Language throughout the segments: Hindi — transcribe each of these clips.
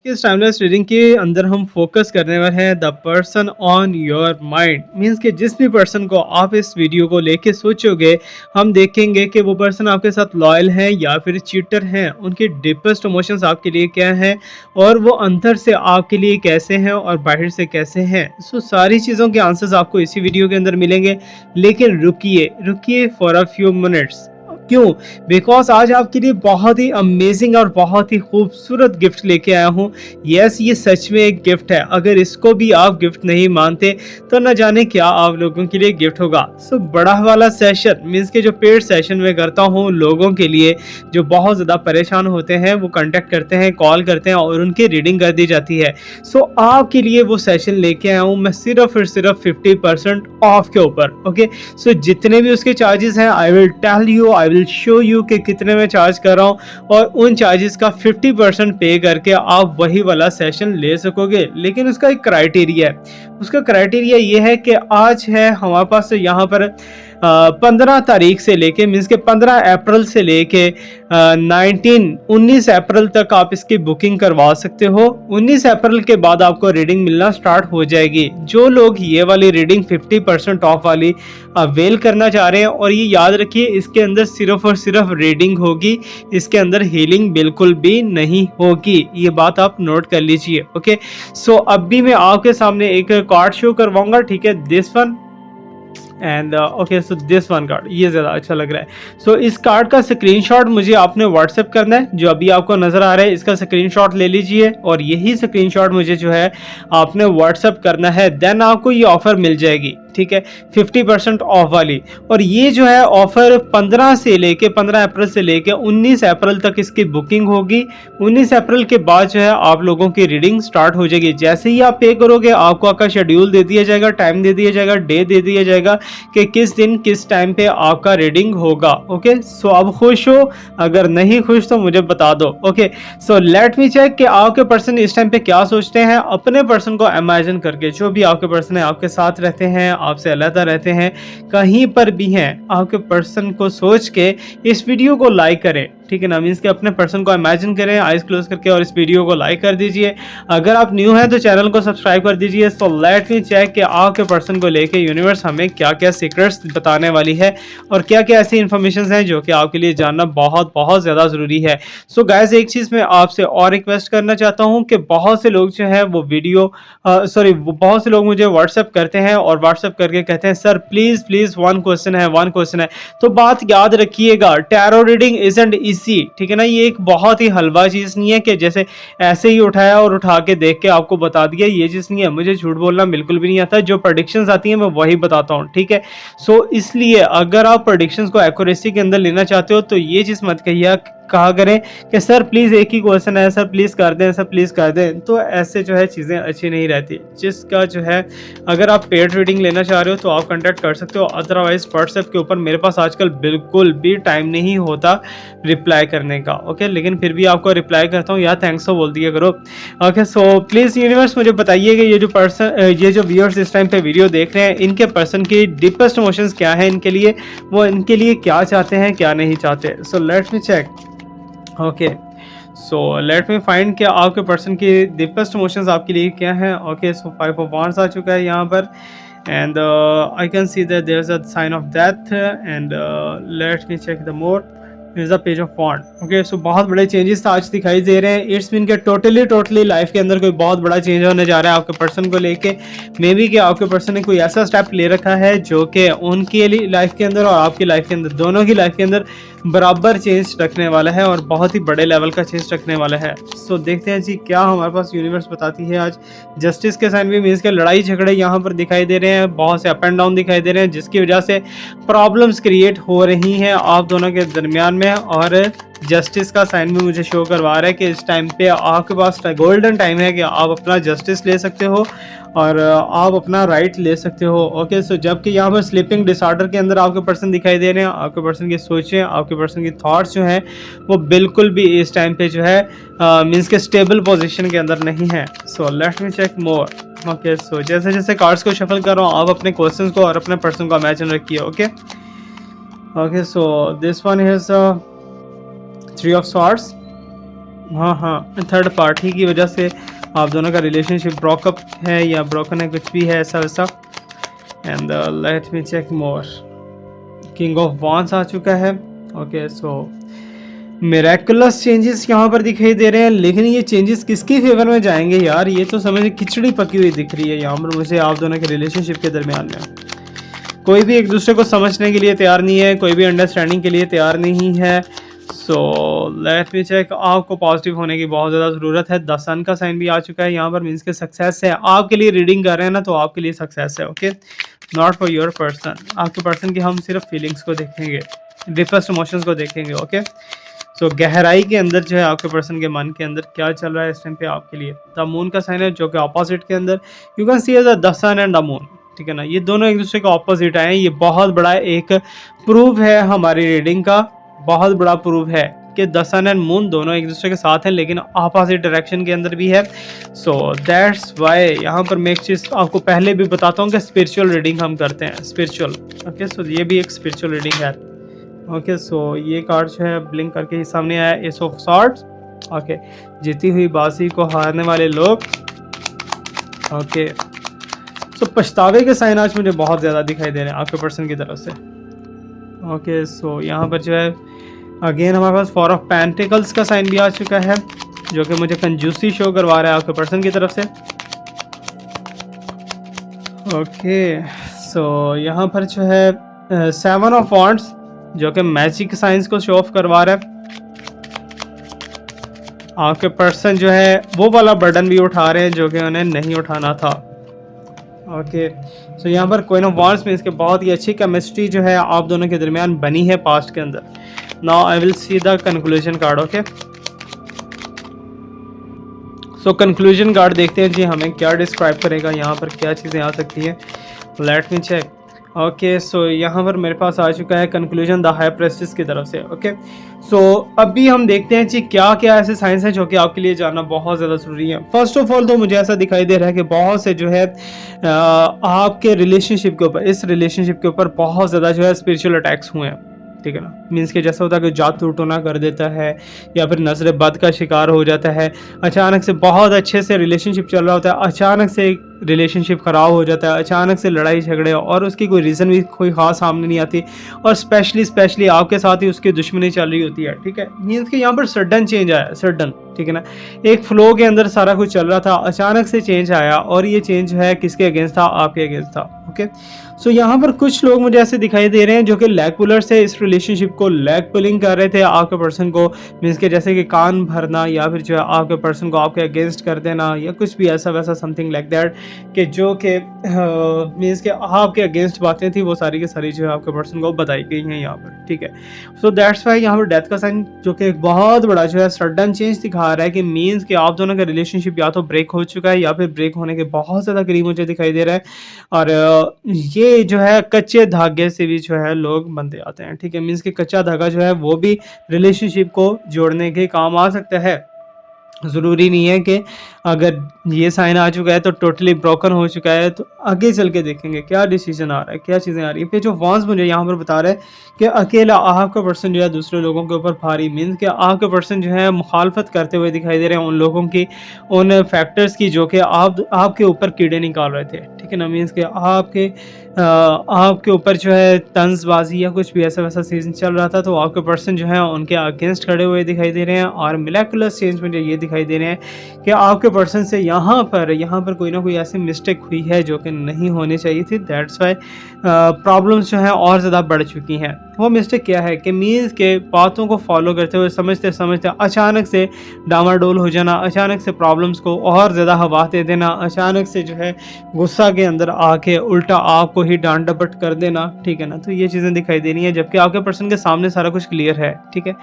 इस टाइमलेस रीडिंग के अंदर हम फोकस करने वाले हैं the person on your mind. Means कि जिस भी पर्सन को आप इस वीडियो को लेके सोचोगे, हम देखेंगे कि वो पर्सन आपके साथ लॉयल है या फिर चीटर हैं, उनके डीपेस्ट इमोशंस आपके लिए क्या हैं और वो अंदर से आपके लिए कैसे हैं और बाहर से कैसे हैं। सो सारी चीज़ों के आंसर्स आपको इसी वीडियो के अंदर मिलेंगे। लेकिन रुकिए रुकिए फॉर अ फ्यू मिनट्स। क्यों? बिकॉज़ आज आपके लिए बहुत ही अमेज़िंग और बहुत ही खूबसूरत गिफ्ट लेके आया हूँ। यस, ये सच में एक गिफ्ट है। अगर इसको भी आप गिफ्ट नहीं मानते, तो ना जाने क्या आप लोगों के लिए गिफ्ट होगा। सो बड़ा वाला सेशन मीन्स के जो पेड सेशन मैं करता हूँ लोगों के लिए, जो बहुत ज़्यादा परेशान होते हैं, वो कॉन्टैक्ट करते हैं, कॉल करते हैं और उनकी रीडिंग कर दी जाती है। सो आपके लिए वो सेशन लेके आया हूँ मैं सिर्फ़ और सिर्फ़ 50% ऑफ के ऊपर। ओके? सो जितने भी उसके चार्जेस हैं, I will tell you, I will show you कि कितने में चार्ज कर रहा हूँ और उन चार्जेस का 50% पे करके आप वही वाला सेशन ले सकोगे। लेकिन उसका एक क्राइटेरिया है। उसका क्राइटेरिया ये है कि आज है हमारे पास यहाँ पर 15 तारीख से लेके मीन्स के 15 अप्रैल से लेके 19 अप्रैल तक आप इसकी बुकिंग करवा सकते हो। 19 अप्रैल के बाद आपको रीडिंग मिलना स्टार्ट हो जाएगी। जो लोग ये वाली रीडिंग 50% ऑफ वाली अवेल करना चाह रहे हैं, और ये याद रखिए इसके अंदर सिर्फ और सिर्फ रीडिंग होगी, इसके अंदर हीलिंग बिल्कुल भी नहीं होगी। ये बात आप नोट कर लीजिए। ओके, सो अब भी मैं आपके सामने एक कार्ड शो करवाऊंगा, ठीक है, this one and okay, so this one card ये ज़्यादा अच्छा लग रहा है। सो इस कार्ड का स्क्रीनशॉट मुझे आपने व्हाट्सएप करना है, जो अभी आपको नज़र आ रहा है इसका स्क्रीनशॉट ले लीजिए और यही स्क्रीनशॉट मुझे जो है आपने व्हाट्सएप करना है। देन आपको ये ऑफ़र मिल जाएगी, ठीक है, 50% ऑफ वाली। और ये जो है ऑफ़र 15 अप्रैल से लेके 19 अप्रैल तक इसकी बुकिंग होगी। 19 अप्रैल के बाद जो है आप लोगों की रीडिंग स्टार्ट हो जाएगी। जैसे ही आप पे करोगे आपको आपका शेड्यूल दे दिया जाएगा, टाइम दे दिया जाएगा, डे दे दिया जाएगा कि किस दिन किस टाइम पे आपका रीडिंग होगा। ओके, सो अब खुश हो? अगर नहीं खुश तो मुझे बता दो। Okay, so let me check कि आपके पर्सन इस टाइम पे क्या सोचते हैं। अपने पर्सन को इमेजिन करके, जो भी आपके पर्सन है आपके साथ रहते हैं, आपसे अलग रहते हैं, कहीं पर भी हैं, आपके पर्सन को सोच के इस वीडियो को लाइक करें, ठीक है ना। मीन्स कि अपने पर्सन को इमेजिन करें आइज क्लोज करके और इस वीडियो को लाइक कर दीजिए। अगर आप न्यू हैं तो चैनल को सब्सक्राइब कर दीजिए। सो लेट मी चेक कि आपके पर्सन को लेके यूनिवर्स हमें क्या क्या सीक्रेट्स बताने वाली है और क्या क्या ऐसी इन्फॉर्मेशन हैं जो कि आपके लिए जानना बहुत बहुत ज़्यादा ज़रूरी है। सो गाइज, एक चीज़ मैं आपसे और रिक्वेस्ट करना चाहता हूँ कि बहुत से लोग जो है वो वीडियो बहुत से लोग मुझे व्हाट्सएप करते हैं और व्हाट्सएप करके कहते हैं sir please please one question है, वन क्वेश्चन है। तो बात याद रखिएगा, टैरो रीडिंग इजंट इजी, ठीक है ना। ये एक बहुत ही हलवा चीज़ नहीं है कि जैसे ऐसे ही उठाया और उठा के देख के आपको बता दिया, ये चीज़ नहीं है। मुझे झूठ बोलना बिल्कुल भी नहीं आता, जो प्रेडिक्शंस आती हैं मैं वही बताता हूँ, ठीक है। सो इसलिए अगर आप प्रेडिक्शंस को एक्यूरेसी के अंदर लेना चाहते हो तो ये चीज़ मत कहा करें कि सर प्लीज़ एक ही क्वेश्चन है, सर प्लीज़ कर दें, सर प्लीज़ कर दें। तो ऐसे जो है चीज़ें अच्छी नहीं रहती। जिसका जो है अगर आप पेड रीडिंग लेना चाह रहे हो तो आप कांटेक्ट कर सकते हो। अदरवाइज व्हाट्सएप के ऊपर मेरे पास आजकल बिल्कुल भी टाइम नहीं होता रिप्लाई करने का। ओके, लेकिन फिर भी आपको रिप्लाई करता हूँ, या थैंक्स तो बोल दिया करो। ओके, सो प्लीज़ यूनिवर्स मुझे बताइए कि ये जो व्यूअर्स इस टाइम पे वीडियो देख रहे हैं, इनके पर्सन की डीपेस्ट इमोशंस क्या है, इनके लिए वो इनके लिए क्या चाहते हैं, क्या नहीं चाहते। So let's me check. Okay, so let me find कि आपके पर्सन की डीपेस्ट इमोशंस आपके लिए क्या हैं। ओके, सो 5 ऑफ वांड्स आ चुका है यहाँ पर and I can see that there is a sign of death and let me check the more is the page of wand. Okay, so बहुत बड़े चेंजेस आज दिखाई दे रहे हैं। इट्स मीन के टोटली लाइफ के अंदर कोई बहुत बड़ा चेंज होने जा रहा है आपके पर्सन को लेके। मे बी कि आपके पर्सन ने कोई ऐसा स्टेप ले रखा है जो कि उनके लिए लाइफ के अंदर और आपकी लाइफ के अंदर, दोनों की लाइफ के अंदर बराबर चेंज रखने वाला है और बहुत ही बड़े लेवल का चेंज रखने वाला है। सो देखते हैं जी क्या हमारे पास यूनिवर्स बताती है आज। जस्टिस के साइन भी मीन्स के लड़ाई झगड़े यहाँ पर दिखाई दे रहे हैं, बहुत से अप एंड डाउन दिखाई दे रहे हैं, जिसकी वजह से प्रॉब्लम्स क्रिएट हो रही हैं आप दोनों के दरमियान में। और जस्टिस का साइन भी मुझे शो करवा रहा है कि इस टाइम पे आपके पास गोल्डन टाइम है कि आप अपना जस्टिस ले सकते हो और आप अपना राइट ले सकते हो। ओके, सो जबकि यहाँ पर स्लीपिंग डिसऑर्डर के अंदर आपके पर्सन दिखाई दे रहे हैं, आपके पर्सन की सोचें, आपके पर्सन की थॉट्स जो हैं वो बिल्कुल भी इस टाइम पे जो है मीन्स के स्टेबल पोजीशन के अंदर नहीं है। सो लेट मी चेक मोर। ओके, सो जैसे जैसे कार्ड्स को शफल कर रहा हूँ आप अपने क्वेश्चंस को और अपने पर्सन को इमेजिन रखिए। Okay, okay, so this one is 3 of swords हाँ हाँ, थर्ड पार्टी की वजह से आप दोनों का रिलेशनशिप ब्रोकअप है या ब्रोकन है, कुछ भी है ऐसा वैसा। And let me check more. King of wands आ चुका है। ओके सो मिरेकुलस चेंजेस यहाँ पर दिखाई दे रहे हैं, लेकिन ये चेंजेस किसके फेवर में जाएंगे यार, ये तो समझ खिचड़ी पकी हुई दिख रही है यहाँ पर मुझे आप दोनों के रिलेशनशिप के दरमियान में। कोई भी एक दूसरे को समझने के लिए तैयार नहीं है, कोई भी अंडरस्टैंडिंग के लिए तैयार नहीं है। So let me check. आपको पॉजिटिव होने की बहुत ज़्यादा ज़रूरत है। द सन का साइन भी आ चुका है यहाँ पर, मीन्स के सक्सेस है। आपके लिए रीडिंग कर रहे हैं ना, तो आपके लिए सक्सेस है। Okay, not for your person. आपके पर्सन की हम सिर्फ फीलिंग्स को देखेंगे, डिफरेंट इमोशंस को देखेंगे। ओके सो गहराई के अंदर जो है आपके पर्सन के मन के अंदर क्या चल रहा है इस टाइम पे आपके लिए। द मून का साइन है जो कि ऑपोजिट के अंदर, you can see as the sun and the moon. ठीक है ना, ये दोनों एक दूसरे के ऑपोजिट आए हैं। ये बहुत बड़ा एक प्रूफ है हमारी रीडिंग का, बहुत बड़ा प्रूफ है कि द सन एंड मून दोनों एक दूसरे के साथ हैं, लेकिन ऑपोजिट डायरेक्शन के अंदर भी है। सो दैट्स वाई यहाँ पर मैं एक चीज़ आपको पहले भी बताता हूँ कि स्पिरिचुअल रीडिंग हम करते हैं, स्पिरिचुअल। ओके सो ये भी एक स्पिरिचुअल रीडिंग है। ओके सो ये कार्ड जो है ब्लिंक करके ही सामने आया, एस ऑफ सॉर्ड्स। ओके, जीती हुई बाजी को हारने वाले लोग। ओके सो पछतावे के साइन आज मुझे बहुत ज़्यादा दिखाई दे रहे हैं आपके पर्सन की तरफ से। ओके सो यहाँ पर जो है अगेन हमारे पास 4 ऑफ पेंटिकल्स का साइन भी आ चुका है, जो कि मुझे कंजूसी शो करवा रहा है आपके पर्सन की तरफ से। ओके सो यहाँ पर जो है 7 ऑफ वॉन्ड्स, जो कि मैजिक साइंस को शो ऑफ करवा रहा है। आपके पर्सन जो है वो वाला बर्डन भी उठा रहे हैं जो कि उन्हें नहीं उठाना था। ओके सो यहाँ पर क्वीन ऑफ वॉन्ड्स में इसके बहुत ही अच्छी केमिस्ट्री जो है आप दोनों के दरमियान बनी है पास्ट के अंदर। Now I will see the conclusion card. Okay so conclusion card देखते हैं जी हमें क्या डिस्क्राइब करेगा, यहाँ पर क्या चीज़ें आ सकती हैं। Let me check. Okay so यहाँ पर मेरे पास आ चुका है कंक्लूजन द हाई प्रेस्टिस की तरफ से। ओके सो अभी हम देखते हैं जी क्या क्या ऐसे साइंस हैं जो कि आपके लिए जानना बहुत ज़्यादा ज़रूरी है। फर्स्ट ऑफ ऑल तो मुझे ऐसा दिखाई दे रहा है कि बहुत से जो है आपके रिलेशनशिप के ऊपर, इस रिलेशनशिप के ऊपर बहुत ज़्यादा जो है स्पिरिचुअल अटैक्स हुए हैं। ठीक है ना, मीन्स के जैसा होता है कि जादू टोना कर देता है या फिर नजर बद का शिकार हो जाता है। अचानक से बहुत अच्छे से रिलेशनशिप चल रहा होता है, अचानक से रिलेशनशिप ख़राब हो जाता है, अचानक से लड़ाई झगड़े और उसकी कोई रीज़न भी कोई ख़ास सामने नहीं आती, और स्पेशली आपके साथ ही उसकी दुश्मनी चल रही होती है। ठीक है, मीन्स कि यहाँ पर सडन चेंज आया, सडन। ठीक है ना, एक फ्लो के अंदर सारा कुछ चल रहा था, अचानक से चेंज आया और ये चेंज है किसके अगेंस्ट था, आपके अगेंस्ट था। ओके सो यहाँ पर कुछ लोग मुझे ऐसे दिखाई दे रहे हैं जो कि लेग पुलर से इस रिलेशनशिप को लेग पुलिंग कर रहे थे आपके पर्सन को, मीन्स के जैसे कि कान भरना या फिर जो है आपके पर्सन को आपके अगेंस्ट कर देना या कुछ भी ऐसा वैसा समथिंग लाइक दैट, कि जो कि मीन्स के आपके अगेंस्ट बातें थी वो सारी की सारी जो है आपके पर्सन को बताई गई हैं यहाँ पर। ठीक है सो दैट्स वाई यहाँ पर डेथ का साइन जो कि एक बहुत बड़ा जो है सडन चेंज दिखा रहा है कि मीन्स कि आप दोनों का रिलेशनशिप या तो ब्रेक हो चुका है या फिर ब्रेक होने के बहुत ज़्यादा करीब मुझे दिखाई दे रहा है। और ये जो है कच्चे धागे से भी जो है लोग बनते आते हैं। ठीक है, मीन्स कि कच्चा धागा जो है वो भी रिलेशनशिप को जोड़ने के काम आ सकता है। ज़रूरी नहीं है कि अगर ये साइन आ चुका है तो टोटली ब्रोकन हो चुका है, तो आगे चल के देखेंगे क्या डिसीजन आ रहा है, क्या चीज़ें आ रही है। फिर जो वॉन्स मुझे यहाँ पर बता रहा है कि अकेला आपका पर्सन जो है दूसरे लोगों के ऊपर भारी, मीन्स कि आपके पर्सन जो है मुखालफत करते हुए दिखाई दे रहे हैं उन लोगों की, उन फैक्टर्स की जो कि आपके ऊपर कीड़े निकाल रहे थे। ठीक है ना, मीन्स कि आपके ऊपर जो है तंजबाजी या कुछ भी ऐसा वैसा सीजन चल रहा था, तो आपके पर्सन जो है उनके अगेंस्ट खड़े हुए दिखाई दे रहे हैं। और मिरेकुलस चेंज मुझे ये दिखाई दे रहे हैं कि आपके पर्सन से यहाँ पर कोई ना कोई ऐसी मिस्टेक हुई है जो कि नहीं होनी चाहिए थी। दैट्स वाई प्रॉब्लम्स जो हैं और ज़्यादा बढ़ चुकी हैं। वो मिस्टेक क्या है कि मीन्स के बातों को फॉलो करते हुए समझते समझते अचानक से डामाडोल हो जाना, अचानक से प्रॉब्लम्स को और ज़्यादा हवा दे देना, अचानक से जो है गुस्सा के अंदर आके उल्टा आपको ही डांट डपट कर देना। ठीक है ना, तो ये चीज़ें दिखाई दे रही हैं, जबकि आपके पर्सन के सामने सारा कुछ क्लियर है। ठीक है,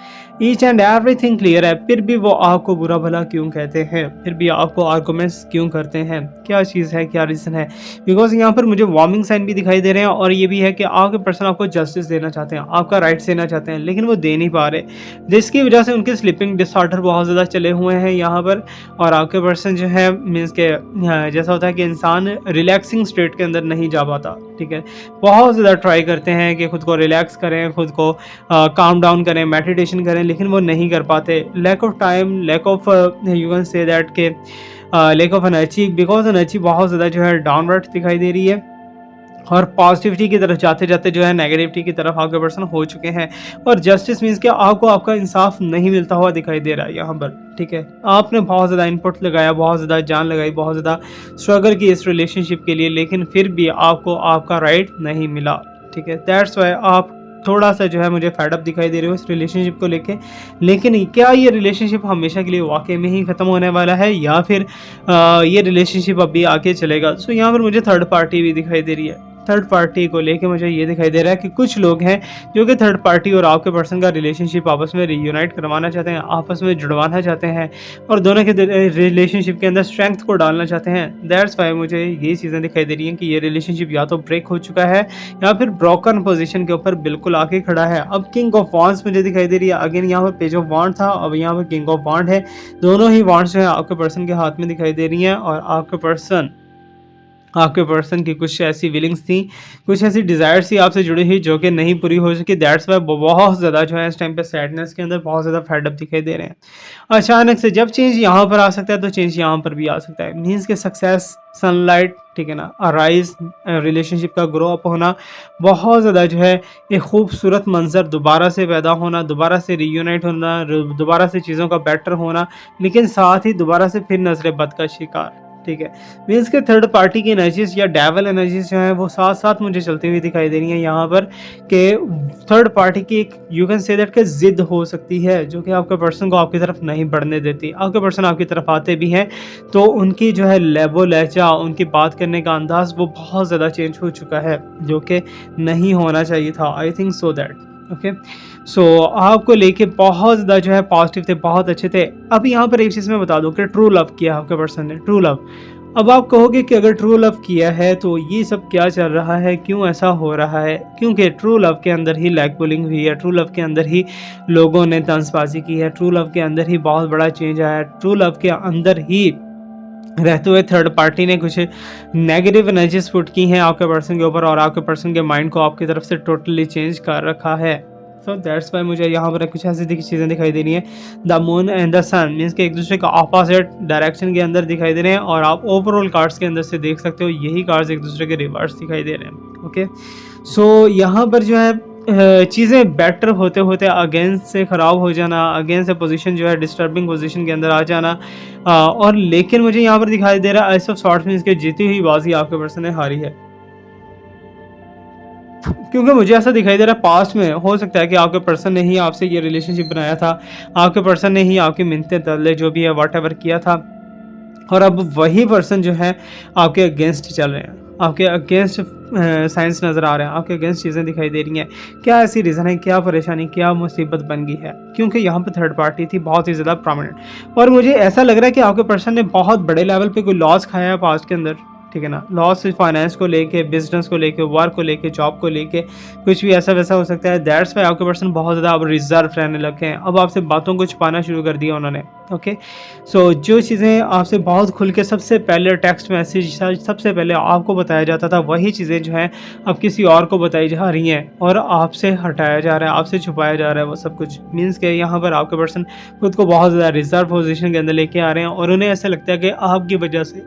ईच एंड एवरीथिंग क्लियर है, फिर भी वो आपको बुरा भला क्यों कहते हैं, फिर भी आपको आर्गुमेंट्स क्यों करते हैं, क्या चीज़ है, क्या रीज़न है। बिकॉज यहाँ पर मुझे वार्मिंग साइन भी दिखाई दे रहे हैं, और ये भी है कि आपके पर्सन आपको जस्टिस देना चाहते हैं, आपका राइट्स देना चाहते हैं, लेकिन वो दे नहीं पा रहे, जिसकी वजह से उनके स्लीपिंग डिसऑर्डर बहुत ज़्यादा चले हुए हैं यहाँ पर। और आपके पर्सन जो है मीन्स के जैसा होता है कि इंसान रिलैक्सिंग स्टेट के अंदर नहीं जा पाता, ठीक है? बहुत ज़्यादा ट्राई करते हैं कि खुद को रिलैक्स करें, खुद को काम डाउन करें, मेडिटेशन करें, लेकिन वो नहीं कर पाते। Lack of time, lack of you can say that के lack of energy, because energy बहुत ज़्यादा जो है डाउनवर्ड दिखाई दे रही है। और पॉजिटिविटी की तरफ जाते-जाते जो है नेगेटिविटी की तरफ आपके पर्सन हो चुके हैं। और जस्टिस मीन्स कि आपको आपका इंसाफ नहीं मिलता हुआ दिखाई दे रहा है यहाँ पर, ठीक है? आपने बहुत ज़्यादा इनपुट लगाया, बहुत ज़्यादा जान लगाई, बहुत ज़्यादा स्ट्रगल की इस रिलेशनशिप के लिए, लेकिन फिर भी आपको आपका राइट नहीं मिला, ठीक है? दैट्स व्हाई आप थोड़ा-सा जो है मुझे फेड अप दिखाई दे रहे हो इस रिलेशनशिप को लेके। लेकिन क्या ये रिलेशनशिप हमेशा के लिए वाक़ई में ही ख़त्म होने वाला है, या फिर ये रिलेशनशिप अभी आगे चलेगा? सो यहाँ पर मुझे थर्ड पार्टी भी दिखाई दे रही है। थर्ड पार्टी को लेके मुझे ये दिखाई दे रहा है कि कुछ लोग हैं जो कि थर्ड पार्टी और आपके पर्सन का रिलेशनशिप आपस में रीयूनाइट करवाना चाहते हैं, आपस में जुड़वाना चाहते हैं और दोनों के रिलेशनशिप के अंदर स्ट्रेंथ को डालना चाहते हैं। दैट्स वाई मुझे ये चीज़ें दिखाई दे रही हैं कि ये रिलेशनशिप या तो ब्रेक हो चुका है या फिर ब्रोकन पोजीशन के ऊपर बिल्कुल आके खड़ा है। अब किंग ऑफ वॉन्ड्स मुझे दिखाई दे रही है। अगेन यहाँ पर पेज ऑफ वॉन्ड था, अब यहाँ पर किंग ऑफ वॉन्ड है। दोनों ही वॉन्ड्स जो है आपके पर्सन के हाथ में दिखाई दे रही हैं और आपके पर्सन की कुछ ऐसी फीलिंग्स थी, कुछ ऐसी डिज़ायर्स थी आपसे जुड़ी हुई जो कि नहीं पूरी हो सकी। दैट्स वाई बहुत ज़्यादा जो है इस टाइम पे सैडनेस के अंदर बहुत ज़्यादा फेड अप दिखाई दे रहे हैं। अचानक से जब चेंज यहाँ पर आ सकता है तो चेंज यहाँ पर भी आ सकता है। मीन्स के सक्सेस, सनलाइट, ठीक है ना, अराइज, रिलेशनशिप का ग्रो अप होना, बहुत ज़्यादा जो है एक खूबसूरत मंज़र दोबारा से पैदा होना, दोबारा से रीयूनाइट होना, दोबारा से चीज़ों का बेटर होना, लेकिन साथ ही दोबारा से फिर नज़र बद का शिकार, ठीक है? मीन्स के थर्ड पार्टी की एनर्जीज या डेविल एनर्जीज जो है वो साथ साथ मुझे चलती हुई दिखाई दे रही है यहाँ पर, कि थर्ड पार्टी की एक यू कैन से दैट कि जिद हो सकती है जो कि आपके पर्सन को आपकी तरफ नहीं बढ़ने देती। आपके पर्सन आपकी तरफ आते भी हैं तो उनकी जो है लहबो लहजा, उनकी बात करने का अंदाज वो बहुत ज़्यादा चेंज हो चुका है जो कि नहीं होना चाहिए था। I think so that okay. So आपको लेके बहुत ज़्यादा जो है पॉजिटिव थे, बहुत अच्छे थे। अब यहाँ पर एक चीज़ मैं बता दूँ कि ट्रू लव किया आपके पर्सन ने, ट्रू लव। अब आप कहोगे कि अगर ट्रू लव किया है तो ये सब क्या चल रहा है, क्यों ऐसा हो रहा है? क्योंकि ट्रू लव के अंदर ही लैग पुलिंग हुई है, ट्रू लव के अंदर ही लोगों ने तंजबाजी की है, ट्रू लव के अंदर ही बहुत बड़ा चेंज आया है, ट्रू लव के अंदर ही रहते हुए थर्ड पार्टी ने कुछ नेगेटिव एनर्जीज पुट की हैं आपके पर्सन के ऊपर और आपके पर्सन के माइंड को आपकी तरफ से टोटली चेंज कर रखा है। सो दैट्स वाई मुझे यहाँ पर कुछ ऐसी चीज़ें दिखाई दे रही हैं। The moon and the sun means के एक दूसरे का अपोजिट डायरेक्शन के अंदर दिखाई दे रहे हैं और आप ओवरऑल कार्ड्स के अंदर से देख सकते हो यही कार्ड्स एक दूसरे के रिवर्स दिखाई दे रहे हैं। ओके, सो यहाँ पर जो है चीज़ें बेटर होते होते अगेंस्ट से ख़राब हो जाना, अगेंस्ट से पोजीशन जो है डिस्टर्बिंग पोजीशन के अंदर आ जाना, और लेकिन मुझे यहाँ पर दिखाई दे रहा है एस ऑफ सॉर्ड्स मीन्स के जीती हुई बाजी आपके पर्सन ने हारी है। क्योंकि मुझे ऐसा दिखाई दे रहा है पास्ट में हो सकता है कि आपके पर्सन ने ही आपसे ये रिलेशनशिप बनाया था, आपके पर्सन ने ही आपकी मिन्नतें तरले जो भी है व्हाटएवर किया था, और अब वही पर्सन जो है आपके अगेंस्ट चल रहे हैं, आपके अगेंस्ट साइंस नज़र आ रहे हैं, आपके अगेंस्ट चीज़ें दिखाई दे रही हैं। क्या ऐसी रीज़न है, क्या परेशानी, क्या मुसीबत बन गई है? क्योंकि यहाँ पे थर्ड पार्टी थी बहुत ही ज़्यादा प्रोमिनेंट, और मुझे ऐसा लग रहा है कि आपके पर्सन ने बहुत बड़े लेवल पे कोई लॉस खाया है पास्ट के अंदर, ठीक है ना। लॉस फाइनेंस को लेके, बिजनेस को लेके, वर्क को लेके, जॉब को लेके, कुछ भी ऐसा वैसा हो सकता है। दैट्स वाई आपके पर्सन बहुत ज़्यादा अब रिजर्व रहने लगे हैं, अब आपसे बातों को छुपाना शुरू कर दिया उन्होंने। ओके, सो जो चीज़ें आपसे बहुत खुल के सबसे पहले टेक्स्ट मैसेज सबसे पहले आपको बताया जाता था, वही चीज़ें जो हैं अब किसी और को बताई जा रही हैं और आपसे हटाया जा रहा है, आपसे छुपाया जा रहा है वो सब कुछ। मीन्स के यहाँ पर आपके पर्सन खुद को बहुत ज़्यादा रिजर्व पोजीशन के अंदर लेके आ रहे हैं और उन्हें ऐसा लगता है कि आपकी वजह से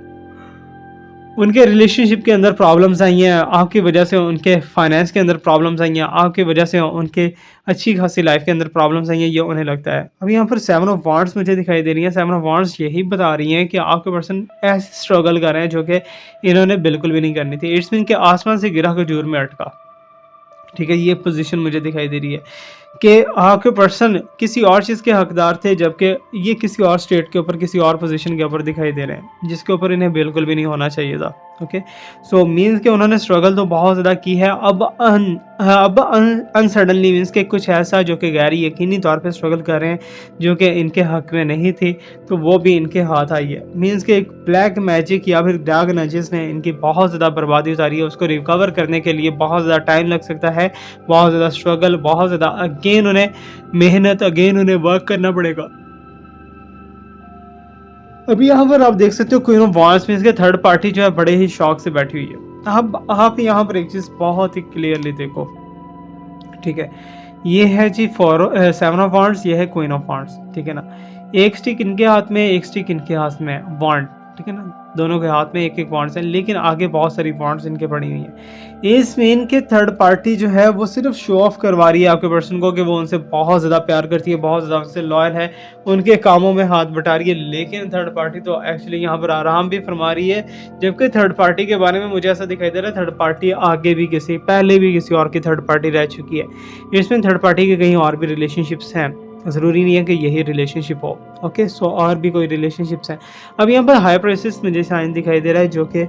उनके रिलेशनशिप के अंदर प्रॉब्लम्स आई हैं, आपकी वजह से उनके फाइनेंस के अंदर प्रॉब्लम्स आई हैं, आपकी वजह से उनके अच्छी खासी लाइफ के अंदर प्रॉब्लम्स आई हैं, ये उन्हें लगता है। अब यहाँ पर सेवन ऑफ वॉन्ड्स मुझे दिखाई दे रही है। सेवन ऑफ वॉन्ड्स यही बता रही हैं कि आपके पर्सन ऐसे स्ट्रगल कर रहे हैं जो कि इन्होंने बिल्कुल भी नहीं करनी थी। इट्स मीन के आसमान से गिरा खजूर में अटका, ठीक है, ये पोजीशन मुझे दिखाई दे रही है कि आपके पर्सन किसी और चीज़ के हकदार थे, जबकि ये किसी और स्टेट के ऊपर, किसी और पोजीशन के ऊपर दिखाई दे रहे हैं जिसके ऊपर इन्हें बिल्कुल भी नहीं होना चाहिए था। ओके, सो मीन्स के उन्होंने स्ट्रगल तो बहुत ज़्यादा की है, अब अनसडनली मीन्स के कुछ ऐसा जो कि गैर यकीनी तौर पे स्ट्रगल कर रहे हैं जो कि इनके हक में नहीं थी, तो वो भी इनके हाथ आई है। मीन्स के एक ब्लैक मैजिक या फिर डार्क एनर्जीज ने इनकी बहुत ज़्यादा बर्बादी उतारी है। उसको रिकवर करने के लिए बहुत ज़्यादा टाइम लग सकता है, बहुत ज़्यादा स्ट्रगल, बहुत ज़्यादा अगेन उन्हें मेहनत, अगेन उन्हें वर्क करना पड़ेगा। अभी यहाँ पर आप देख सकते हो क्वीन ऑफ वांड्स मींस के थर्ड पार्टी जो है बड़े ही शौक से बैठी हुई है। अब आप यहाँ पर एक चीज़ बहुत ही क्लियरली देखो, ठीक है। ये है जी सेवन ऑफ वांड्स, ये है क्वीन ऑफ वांड्स, ठीक है ना। एक स्टिक इनके हाथ में, एक स्टिक इनके हाथ में वांड, ठीक है ना। दोनों के हाथ में एक एक वांड्स है, लेकिन आगे बहुत सारी वांड्स इनके पड़ी हुई हैं। इसमें इनके थर्ड पार्टी जो है वो सिर्फ शो ऑफ करवा रही है आपके पर्सन को कि वो उनसे बहुत ज़्यादा प्यार करती है, बहुत ज़्यादा उनसे लॉयल है, उनके कामों में हाथ बटा रही है। लेकिन थर्ड पार्टी तो एक्चुअली यहाँ पर आराम भी फरमा रही है। जबकि थर्ड पार्टी के बारे में मुझे ऐसा दिखाई दे रहा है, थर्ड पार्टी आगे भी किसी पहले भी किसी और की थर्ड पार्टी रह चुकी है। इसमें थर्ड पार्टी के कहीं और भी रिलेशनशिप्स हैं, ज़रूरी नहीं है कि यही रिलेशनशिप हो। ओके, सो और भी कोई रिलेशनशिप्स हैं। अब यहाँ पर हाई प्राइसेस मुझे साइन दिखाई दे रहा है, जो कि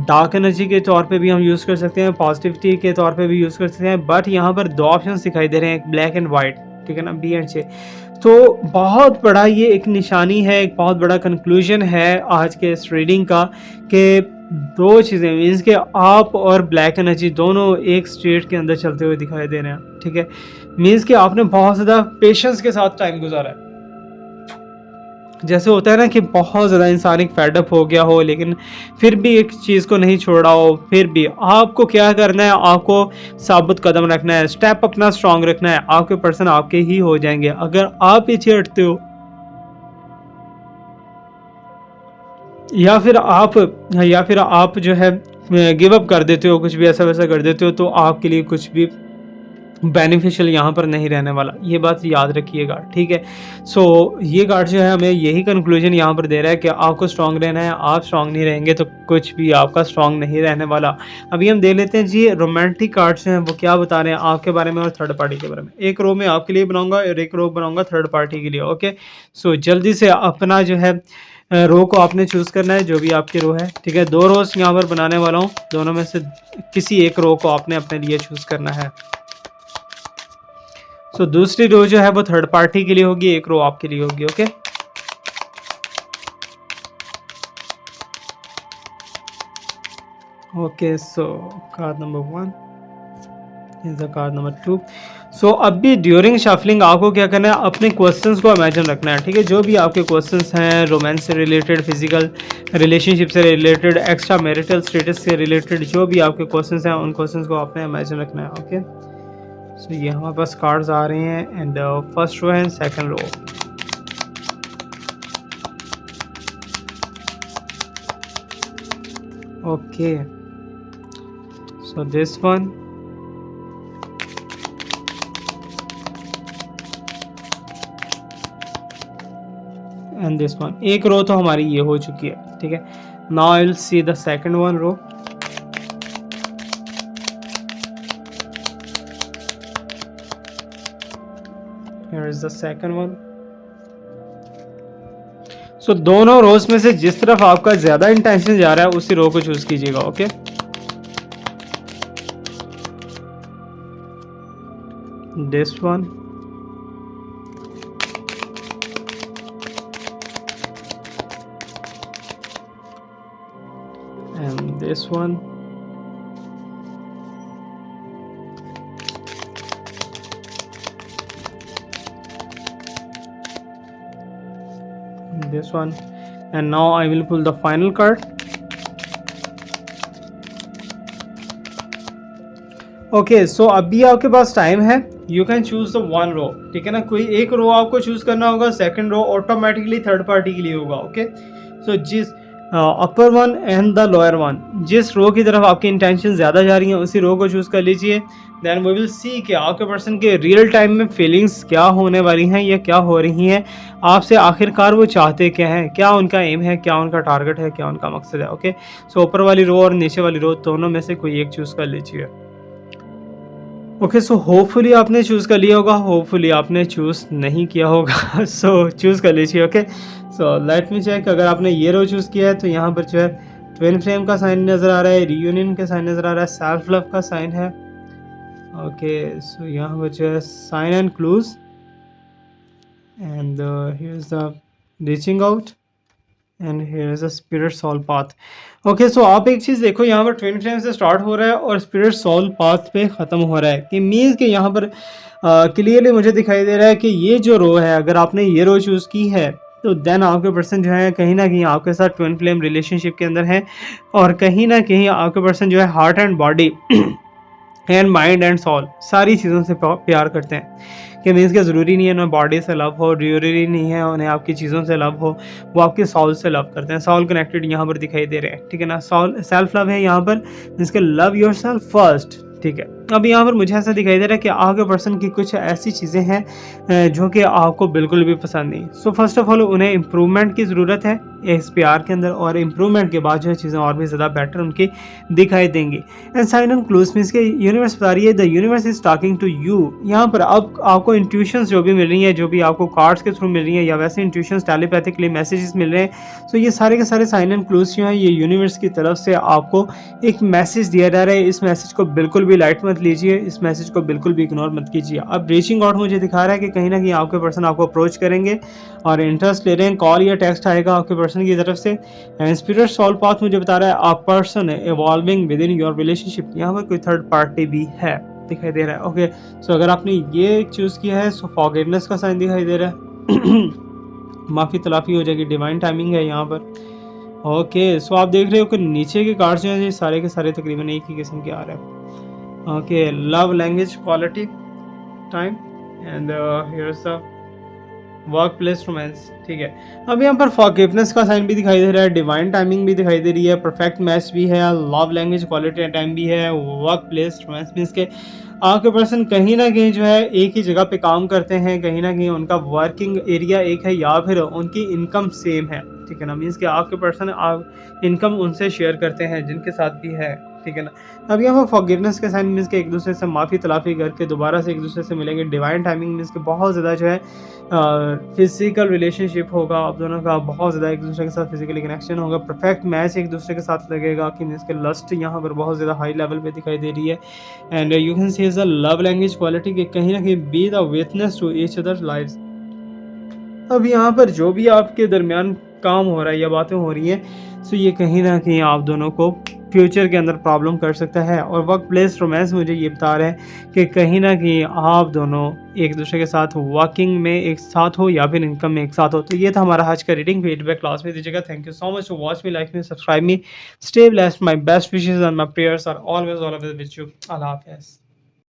डार्क एनर्जी के तौर पे भी हम यूज़ कर सकते हैं, पॉजिटिविटी के तौर पे भी यूज़ कर सकते हैं। बट यहाँ पर दो ऑप्शंस दिखाई दे रहे हैं, एक ब्लैक एंड वाइट, ठीक है ना, बी एंड सी। तो बहुत बड़ा ये एक निशानी है, एक बहुत बड़ा कंक्लूजन है आज के इस रीडिंग का, कि दो चीज़ें मीन्स कि आप और ब्लैक एनर्जी दोनों एक स्टेट के अंदर चलते हुए दिखाई दे रहे हैं, ठीक है। मीन्स कि आपने बहुत ज़्यादा पेशेंस के साथ टाइम गुजारा है। जैसे होता है ना कि बहुत ज़्यादा इंसान एक फेडअप हो गया हो, लेकिन फिर भी एक चीज़ को नहीं छोड़ा हो, फिर भी आपको क्या करना है, आपको साबुत कदम रखना है, स्टेप अपना स्ट्रांग रखना है। आपके पर्सन आपके ही हो जाएंगे। अगर आप पीछे हटते हो या फिर आप जो है गिव अप कर देते हो, कुछ भी ऐसा वैसा कर देते हो, तो आपके लिए कुछ भी बेनिफिशियल यहाँ पर नहीं रहने वाला। ये बात याद रखिएगा, ठीक है। सो ये कार्ड जो है हमें यही कंक्लूजन यहाँ पर दे रहा है कि आपको स्ट्रांग रहना है। आप स्ट्रांग नहीं रहेंगे तो कुछ भी आपका स्ट्रांग नहीं रहने वाला। अभी हम देख लेते हैं जी रोमांटिक कार्ड्स हैं वो क्या बता रहे हैं आपके बारे में और थर्ड पार्टी के बारे में। एक रो में आपके लिए बनाऊंगा और एक रो बनाऊंगा थर्ड पार्टी के लिए। ओके, सो जल्दी से अपना जो है रो को आपने चूज़ करना है, जो भी आपकी रो है, ठीक है। दो रोज यहाँ पर बनाने वाला हूँ, दोनों में से किसी एक रो को आपने अपने लिए चूज़ करना है। सो दूसरी रो जो है वो थर्ड पार्टी के लिए होगी, एक रो आपके लिए होगी। Okay, okay, so card number 1 is the card number 2। सो अब भी ड्यूरिंग शफलिंग आपको क्या करना है, अपने क्वेश्चंस को इमेजिन रखना है, ठीक है। जो भी आपके क्वेश्चंस हैं, रोमांस से रिलेटेड, फिजिकल रिलेशनशिप से रिलेटेड, एक्स्ट्रा मैरिटल स्टेटस से रिलेटेड, जो भी आपके क्वेश्चंस हैं उन क्वेश्चंस को आपने इमेजिन रखना है। ओके, सो ये हमारे पास कार्ड्स आ रहे हैं and first row and second row. Okay, so this one and this one। एक रो तो हमारी ये हो चुकी है, ठीक है। now I will see the second one row। here is the second one। so दोनों रोज में से जिस तरफ आपका ज्यादा इंटेंशन जा रहा है उसी रो को चूज कीजिएगा। Okay, this one and this one। this one and now I will pull the final card। Okay, so अभी आपके पास टाइम है, you can choose the one row, ठीक है ना। कोई एक रो आपको चूज करना होगा, second row automatically third party के लिए होगा। ओके, सो जिस upper one and the lower one, जिस रो की तरफ आपकी इंटेंशन ज़्यादा जा रही है उसी रो को चूज़ कर लीजिए। देन वी विल सी कि आपके पर्सन के रियल टाइम में फीलिंग्स क्या होने वाली हैं या क्या हो रही हैं आपसे, आखिरकार वो चाहते क्या हैं, क्या उनका एम है, क्या उनका टारगेट है, क्या उनका मकसद है। ओके, सो ऊपर वाली रो और नीचे वाली रो दोनों में से कोई एक चूज़ कर लीजिए। ओके, सो होपफुली आपने चूज़ कर लिया होगा, होपफुली आपने चूज़ नहीं किया होगा सो चूज़ कर लीजिए। Okay, so let me check. अगर आपने ये रो चूज़ किया है तो यहाँ पर जो है ट्विन फ्लेम का साइन नज़र आ रहा है, रीयूनियन का साइन नज़र आ रहा है, सेल्फ लव का साइन है। ओके, सो यहाँ पर जो है sign and clues and here is the reaching out and here is a spirit soul path. Okay, so आप एक चीज़ देखो, यहाँ पर ट्विन फ्लेम से स्टार्ट हो रहा है और स्पिरिट सोल पाथ पे ख़त्म हो रहा है, कि मीन्स कि यहाँ पर क्लियरली मुझे दिखाई दे रहा है कि ये जो रो है, अगर आपने ये रो चूज़ की है तो देन आपके पर्सन जो है कहीं न कहीं आपके साथ ट्विन फ्लेम रिलेशनशिप के अंदर है और कहीं न कहीं आपके पर्सन जो है heart and body and mind and soul सारी चीज़ों से प्यार करते हैं कि मीन्स कि ज़रूरी नहीं है उन्हें बॉडी से लव हो, ज़रूरी नहीं है उन्हें आपकी चीज़ों से लव हो, वो आपके सोल से लव करते हैं। सोल कनेक्टेड यहाँ पर दिखाई दे रहे हैं, ठीक है ना। सोल सेल्फ लव है यहाँ पर, मीन्स के लव योर सेल्फ फर्स्ट, ठीक है। अब यहाँ पर मुझे ऐसा दिखाई दे रहा है कि आपके पर्सन की कुछ ऐसी चीज़ें हैं जो कि आपको बिल्कुल भी पसंद नहीं। सो फर्स्ट ऑफ ऑल उन्हें इम्प्रूवमेंट की ज़रूरत है इस प्यार के अंदर, और इम्प्रूवमेंट के बाद जो है चीज़ें और भी ज़्यादा बेटर उनकी दिखाई देंगी। And sign and clues means के यूनिवर्स बता रही है the universe is talking to you. यहाँ पर अब आपको इंट्यूशंस जो भी मिल रही हैं, जो भी आपको कार्ड्स के थ्रू मिल रही हैं या वैसे इंट्यूशंस टेलीपैथिकली मैसेजेस मिल रहे हैं, सो ये सारे के सारे साइन एंड क्लूज जो हैं ये यूनिवर्स की तरफ से आपको एक मैसेज दिया जा रहा है। इस मैसेज को बिल्कुल भी लाइट मत लीजिए, इस मैसेज को बिल्कुल भी इग्नोर मत कीजिए। अब रीचिंग आउट मुझे दिखा रहा है कि कहीं ना कहीं आपके पर्सन आपको अप्रोच करेंगे और इंटरेस्ट ले रहे हैं, कॉल या टेक्स्ट आएगा आपके पर्सन की तरफ से। एंड स्पिरिट सोल पाथ मुझे बता रहा है आ person evolving with in your relationship. यहाँ पर कोई थर्ड पार्टी भी है दिखाई दे रहा है। ओके, सो अगर आपने ये चूज किया है सो फॉरगिवनेस का साइन दिखाई दे रहा है माफ़ी तलाफ़ी हो जाएगी, डिवाइन टाइमिंग है यहाँ पर। ओके, सो आप देख रहे हो कि नीचे के कार्ड्स जो हैं ये सारे के सारे तकरीबन एक ही किस्म के आ रहे हैं। Okay, love language quality time and here's the workplace romance, ठीक है। अब यहाँ पर फॉरगिवनेस का साइन भी दिखाई दे रहा है, डिवाइन टाइमिंग भी दिखाई दे रही है, परफेक्ट मैच भी है, लव लैंग्वेज क्वालिटी टाइम भी है, वर्क प्लेस रोमांस मीन्स के आपके पर्सन कहीं ना कहीं जो है एक ही जगह पे काम करते हैं, कहीं ना कहीं उनका वर्किंग एरिया एक है या फिर उनकी इनकम सेम है, ठीक है ना। मीन्स कि आपके पर्सन आप इनकम उनसे शेयर करते हैं जिनके साथ भी है, ठीक है ना। अब यहाँ पर फॉरगिवनेस के साइन मीन्स के एक दूसरे से माफ़ी तलाफ़ी करके दोबारा से एक दूसरे से मिलेंगे। डिवाइन टाइमिंग मीन्स के बहुत ज़्यादा जो है फिजिकल रिलेशनशिप होगा आप दोनों का, बहुत ज़्यादा एक दूसरे के साथ फिजिकली कनेक्शन होगा, परफेक्ट मैच एक दूसरे के साथ लगेगा कि मीन्स के लस्ट यहाँ पर बहुत ज़्यादा हाई लेवल पे दिखाई दे रही है। And you can see is a love language quality कि कहीं ना कहीं be the witness to each other lives. अब यहाँ पर जो भी आपके दरमियान काम हो रहा है या बातें हो रही हैं, सो ये कहीं ना कहीं आप दोनों को फ्यूचर के अंदर प्रॉब्लम कर सकता है। और वर्क प्लेस रोमांस मुझे ये बता रहा है कि कहीं ना कहीं आप दोनों एक दूसरे के साथ वर्किंग में एक साथ हो या फिर इनकम में एक साथ हो। तो ये था हमारा आज का रीडिंग, फीडबैक क्लास में दीजिएगा। Thank you so much for watch me, like me, subscribe me, stay blessed, my best wishes and my prayers are always with you. अल्लाह हाफिज़।